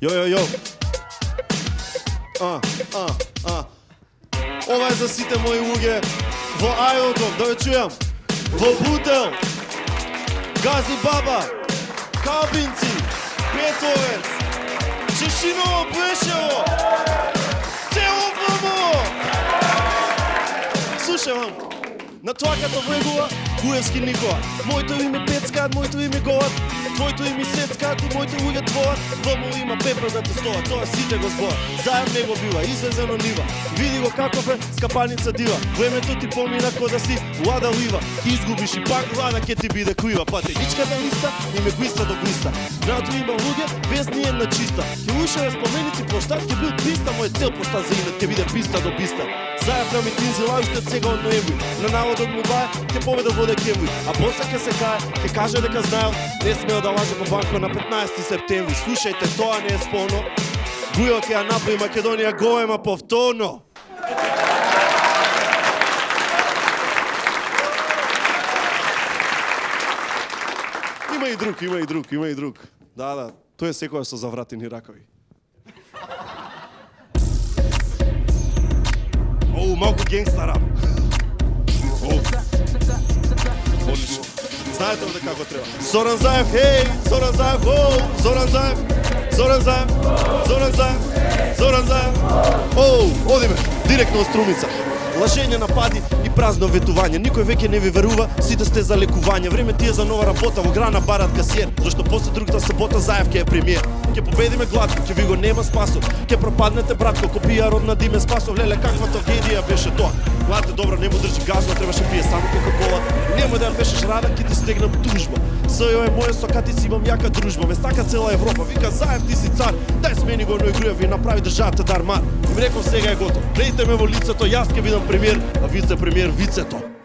Йо. Ова е за сите мои луѓе во аеродром, да ве чујам. Во Бутел, Гази Баба, Калбинци, Петовец, Чешиново, Плешево, цело Бабо! Слушај вам, на тоа като влегува Гуевски Никола. Моето име Пецкат, моето име Голат, твоето име Сецкат и моите луѓе твојат. Вому има пепел да те стоа, тоа сите го збора. Заем него бива, излезено нива. Види го каков е скапаница дива. Времето ти помина ко да си лада лива. Ти изгубиш и пак глада ке ти биде крива. Патеничката листа име глиста до глиста. Нато има луѓе без ни една чиста. Ке ушеве споменици площад ке бил 300. Мој цел площад за инат ке биде писта до писта. Заев на митинзи лажите од сега од ноември. На наводот му бае ке победа во декември. А после ке се кае, ке каже дека знаел, не смеел да лаже по банко на 15 септември. Слушајте, тоа не е сполно. Гујо ке ја направи Македонија голема повторно. Има и друг. Да, тој е секоја со завратени ракови. Малку генгста рап. Одлично. Знаете овде како треба. Зоран Заев, хеј! Зоран Заев, Зоран Заев! Одиме, директно од Струмица. Лажење, напади и празно ветување. Никој веќе не ви верува, сите сте за лекување. Време ти е за нова работа, во грана барат касиер. Зашто после другата сабота Заев ке е премиер. Ке победиме гладко, ке ви го нема спасов. Ке пропаднете братко, ко пијар на Диме Спасов. Леле, каква трагедија беше тоа. Гледате, добро, не му држи газо, требаше пие само кока-кола. Немој да ја пешеш рада, ке ти стегнам тужба. СЈО е моје, со катици имам јака дружба. Ме сака цела Европа, вика Заев, ти си цар. Дај смени го Ној Груев и направи државата дармар. Им реков сега е готов. Гледайте ме во лицето, јас ке бидам премиер, а вице-премиер вицето.